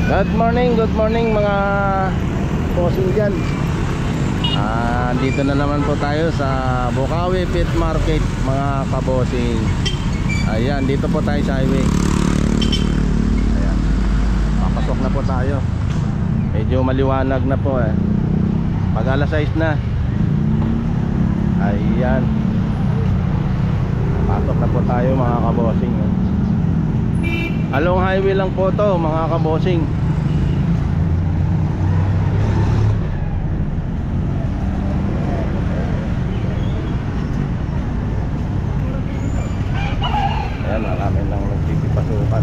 Good morning mga bossing dyan. Dito na naman po tayo sa Bukawi Pet Market mga kabossing. Ayan, dito po tayo sa highway. Ayan, papasok na po tayo. Medyo maliwanag na po eh. Pag alas 6 na. Ayan, pasok na po tayo mga kabossing. Along highway lang po to mga kabossing. Ayan, marami lang nagpipasukan.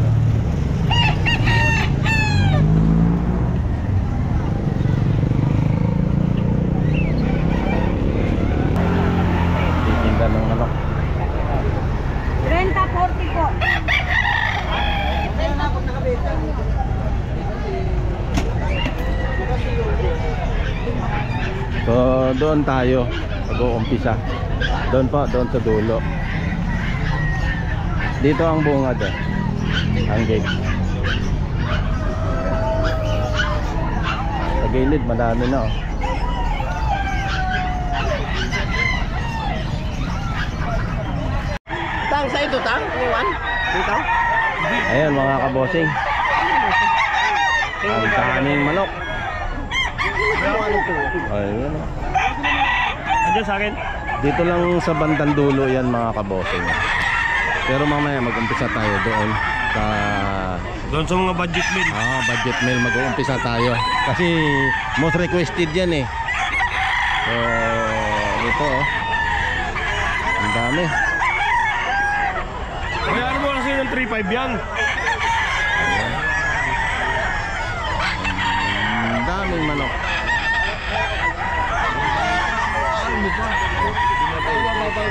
Titinda ng manok. 30-40 po. So doon tayo mag-uumpisa. Doon po, doon sa dulo. Dito ang bungad eh. Ang gate. Sa gilid madami na oh. Tang sa ito tang? Iwan? Dito? Ayan mga kabossing. Ang daming manok. Ayan. Andiyan sa akin? Dito lang sa bandang dulo yan mga kabossing. Pero mamaya mag-umpisa tayo doon sa Doon sa mga budget meal. budget meal mag-uumpisa tayo. Kasi most requested yan eh. So ito oh. Ang dami. Kaya ano mo kasi ng 3.5 yan? Ang daming manok.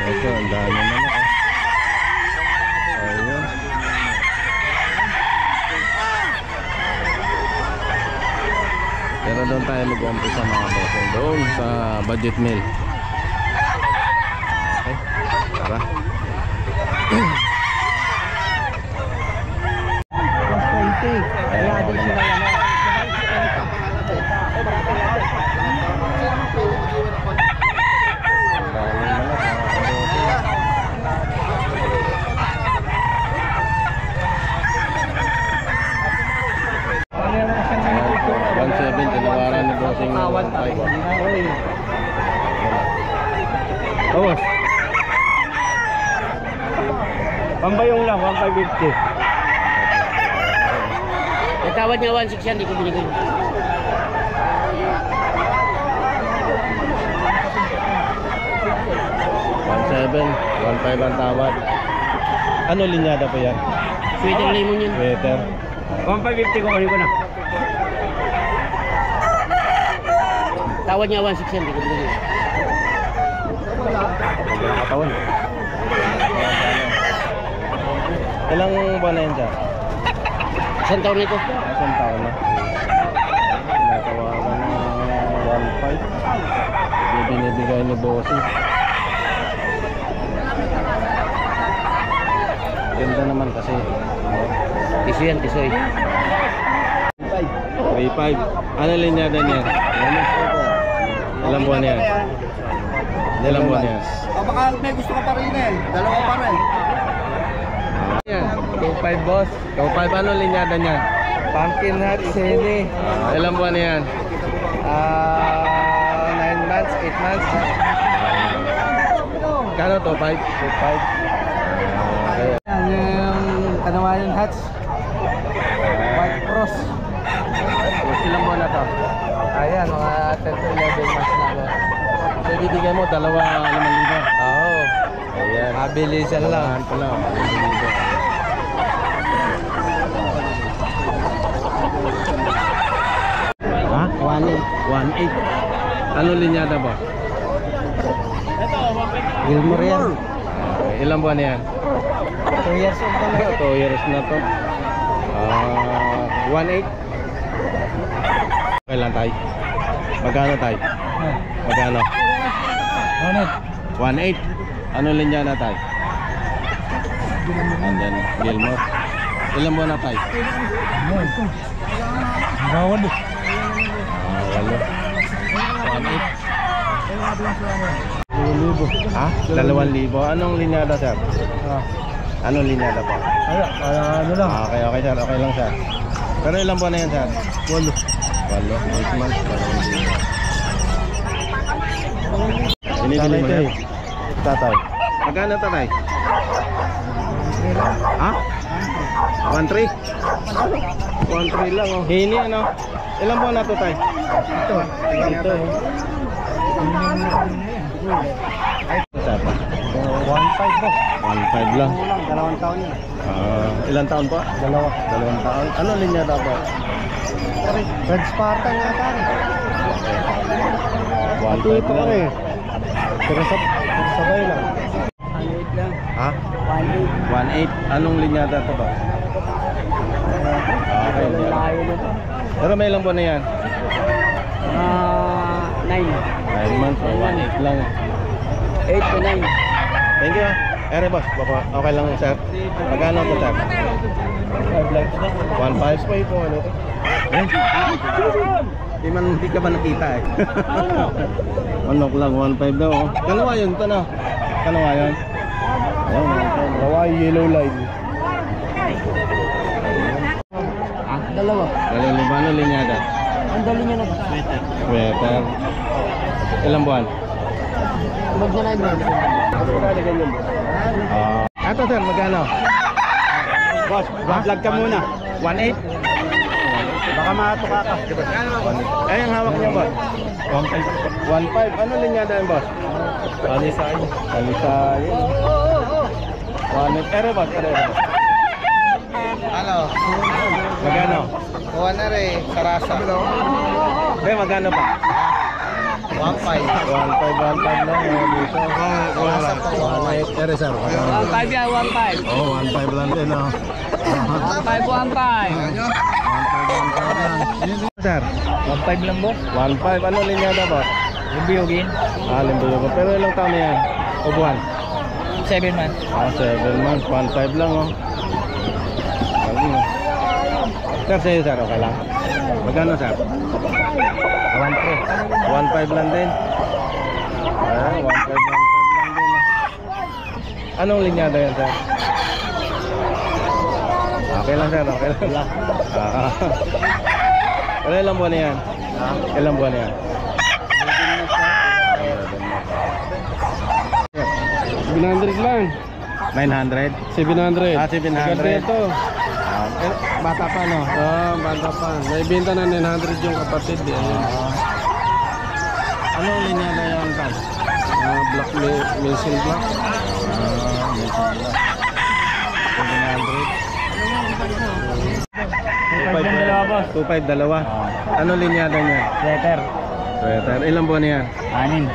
Ito, ang dami manok oh. Ayan. Pero doon tayo mag-uumpisa mga bossing. Doon sa budget meal. Okay, tara. Kaya din sila Awas. Pambayong lang, 1.550. Natawad niya 1.6 yan, di ko binigay. 1.7, 1.5 ang tawad. Ano linyada po yan? Sweater lemon yun. Sweater. 1.550 ko kunin ko na. Tawad niya 1.6 yan, di ko binigay. Katawan. Ilang buwan na yan dyan? Isang taon nito. Isang taon na. Natawagan ng 1.5. Binibigay ni Bossy. Ganda naman kasi. Tiso yan, tiso eh. 3.5. Ano linyada niya? Ilang buwan na yan? Ilang buwan na yan? Baka may gusto ka pa rin eh. Dalawa pa rin. Yan, 2.5 boss. 2.5 ano linyada niya? Pumpkin hat, sili. Ilang buwan na yan? 9 months, 8 months. Kano to? 5? 2.5. Yan yung Kanawayan hats. White cross. Ilang buwan na to? Ayan, mga 10 to 11 months na ako. So ibibigay mo 2,500. Oo. Ayan. Mabilisan lang. Pala, 2,500. Ha? 1.8. Ano linyada ba? Gilmore yan. Ilang buwan na yan? 2 years old na lang. 2 years na to. 1.8. Okay lang tayo. Magkano tayo? Magkano? 1.8. Ano linyada tayo? Andyan, Gilmore. Ilang buwan na tayo? Bawal. Walo. 1.8. 2,000. Ha? 2,000. Anong linyada, sir? Anong linyada po? Ano lang? Okay, okay, sir. Okay lang, sir. Pero ilang buwan na yan, sir? 8 months. Binibili mo yan? Tatay. Magkano, tatay? Ha? 1.3? 1.3 lang, oh. Hini, ano? Ilang buwan na to, tay? Ito. Sir? 1.5 po. 1.5 lang. Kulang, 2 taon yun. Ilang taon po? 2. 2 taon. Ano linya daw po? Red Spartan nga tayo. 1.5 lang. Pero sabay lang. 1.8 lang. Ha? 1.8. Anong linyada to ba? Okay. Layo na to. Pero may ilang buwan na yan? 9. 9 months. 1.8 lang. 8 to 9. Thank you. Ere boss, baka okay lang sir. Magkano to sir? 1.5 pa ito ano to? Hindi ka ba nakita eh? Manok lang 1.5 daw. Oh. Kanawa yun to no? Kanawa yun? Ayun, kanawa yellow line. Dalawa. Dalawa libano linyada. Ang dali niya na. Sweater. Ilang buwan? Mag-9 months. Ito sir, magkano? Boss, vlog ka muna. 1.8? Baka matuka ka. Ay, ang hawak niya boss? 1.5. Ano linyada yun boss? Alisay. Alisay. 1.8. Ere boss, ere. Ano? Magkano? Kuha na rin. Sarasa. Be, magkano pa? 1.5. 1.5 lang dito. Sarasa pa. 1.8. Ere sir. 1.5 yan, 1.5. Oh, 1.5 lang din oh. 1.5, 1.5. 1.5 lang. Sir, 1.5 lang boss. 1.5. Ano linyada boss? Biyogin. Limbo. Pero ilang taon na yan? Ubuan? 7 months. 7 months. 1.5 lang oh. Ayun, oh. Sir, sa'yo sir, okay lang? Magkano sir? 1.5 lang din. Ayan, 1.5 lang din. Anong linyada yan sir? Okay lang sir, okay lang. Pero ilang buwan na yan? Ilang buwan na yan? 700 lang. 900? 700. 700. Ito. Bata pa no? Bata pa. Naibenta na 900 yung kapatid. Anong linyada yan kan? Black Mason Black. 2.5 dalawa. Anong linyada niya? Letter. Sweater. Ilang buwan yan? 6.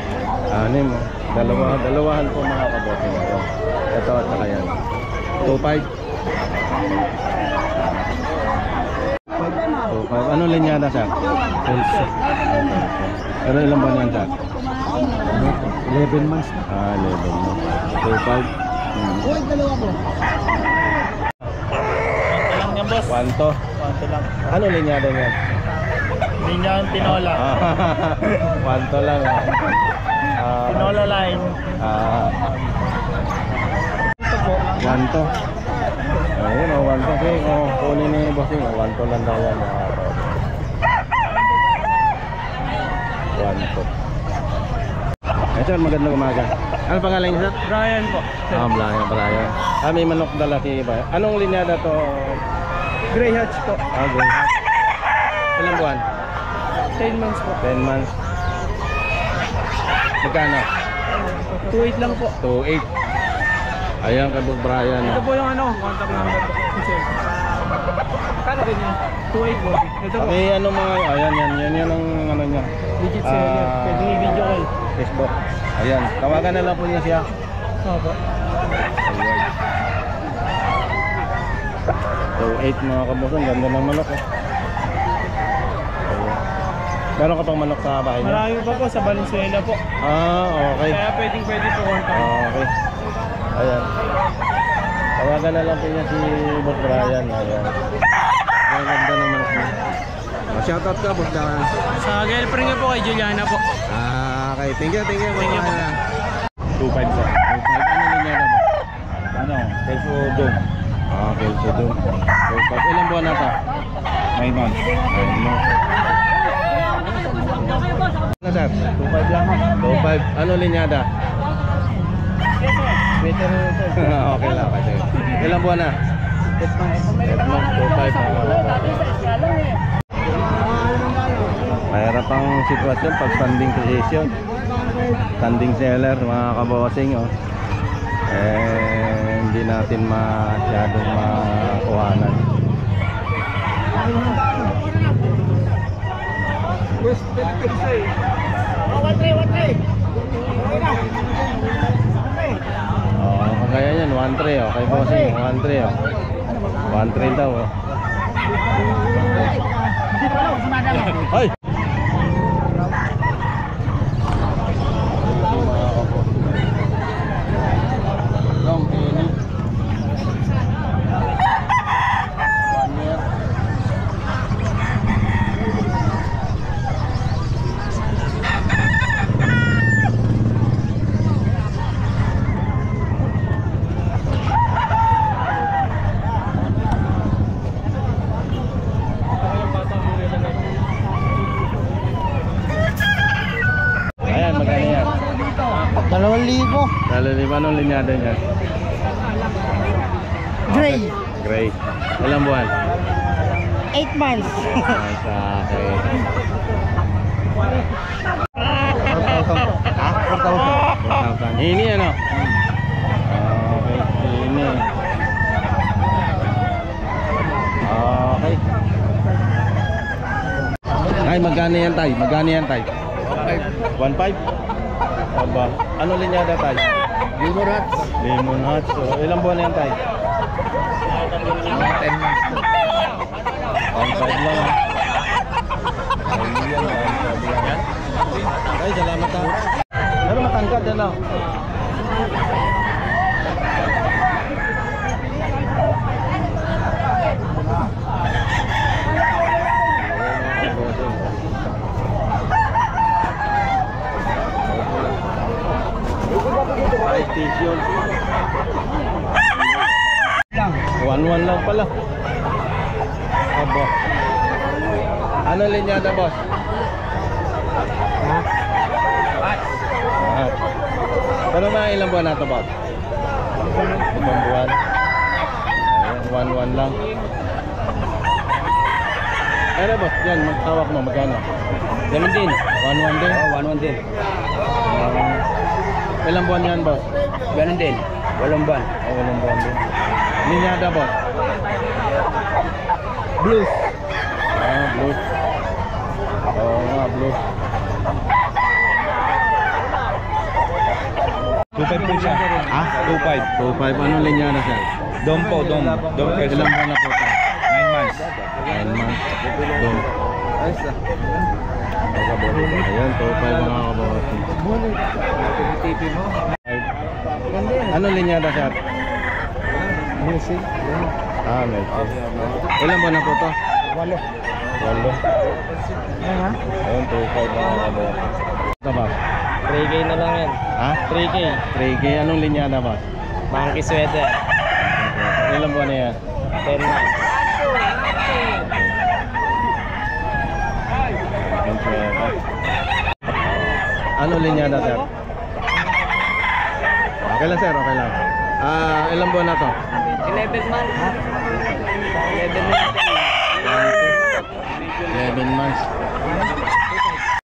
6 mo. Dalawahan po mga kabote nito. Ito at saka yan. 2.5. 2.5. Anong linyada sir? Pulse. Pero ilang buwan yan sir? 11 months. 11 mo. 2.5. Lang yan boss. Wanto. Konto lang. Ano linyada niya? Linya ang tinola. Wanto lang. Tinola line. Ito po. Wanto. Ayun o, wanto. Okay, kunin ni bossing. Wanto lang daw yan. Wanto. Eh sir, magandang umaga. Ano pangalan niyo sir? Brian po. Brian. May manok dala si Iba. Anong linyada to? Grey Hatch po. Grey. Ilang buwan? 10 months po. 10 months. Magkano? 2.8 lang po. 2.8. Ayan kay Boss Brian. Ito po yung contact number po. Kano rin yun? 2.8 po. Ito po. Okay, ano mga, ayan yan ang ano niya. Digit seller. Pwede yung video call. Facebook. Ayan, tawagan na lang po niya siya. Opo. Ayan. So 8 mga kabosong, ganda ng manok eh. Ayan. Meron ka pang manok sa bahay niya? Marami pa po sa Valenzuela po. Okay. Kaya pwede po contact. Okay. Ayan. Tawagan na lang po niya si Boss Brian. Ayan. Ang ganda ng manok niya. shoutout ka, boss Dawan. Sa girlfriend niya po kay Juliana po. Okay, thank you, Thank you po. 2.5 sa. 2.5, ano linya na ba? Ano? Peso dong. Kelso doon. 2.5, ilang buwan na ito? 9 months. Ano? Ano sir? 2.5 lang ha. 2.5, ano linyada? Better ito. Okay lang kasi. Ilang buwan na? 8 months, 2.5. Mahirap ang sitwasyon pag standing position. Standing seller mga kabossing oh. Hindi natin masyadong makuhanan. Kagaya yan 1.3 oh. Kay bossing 1.3 oh. 1.3 daw oh. Ay! Ayan, magkano yan? 2,000. Lalo ni anong linyada niya? Gray. Gray. Ilang buwan? 8 months. Sa akin. 4,000. Ini ano? Okay, ini. Okay. Ay, magkano yan tay? Magkano yan tay? 1.5? Aba, ano linyada tay? Lemon hats. Lemon Hats. So, ilang buwan na yan tay? 10 months. 1.5 lang ah. Ayan, 1.5 lang. Ay, salamat ha. Pero matangkad yan ah. Station 1.1 lang pala. Aba. Ano linyada boss? Pero mga ilang buwan na ito boss? 5 buwan. Ayan, 1.1 lang. Ano boss? Yan, magtawak mo, magkano? Ganun din. 1.1 din? 1 din. Ilang buwan yan boss? Ganun din. 8 buwan. Ay, 8 buwan din. Linyada boss? Blues. Blues. Oo nga, blues. 2.5 po siya. Ah? 2.5. 2.5. Anong linyada siya? Dom po, dom. Dom peso. Ilang buwan na po ito? 9 months. 9 months. Doon. Ayan, 2.5 mga kabawasin. TV mo. Ano linyada siya? Music. Melchor. Ilang buwan na po ito? 8. 8. Ayun, 2.5 mga kabawasin. Ito ba? 3K na lang yan. Ha? 3K. 3K. Anong linyada ba? Monkey sweater. Ilang buwan na yan? 10 months. Ano linyada sir? Okay lang sir, okay lang. Ilang buwan na to? 11 months. 11 months.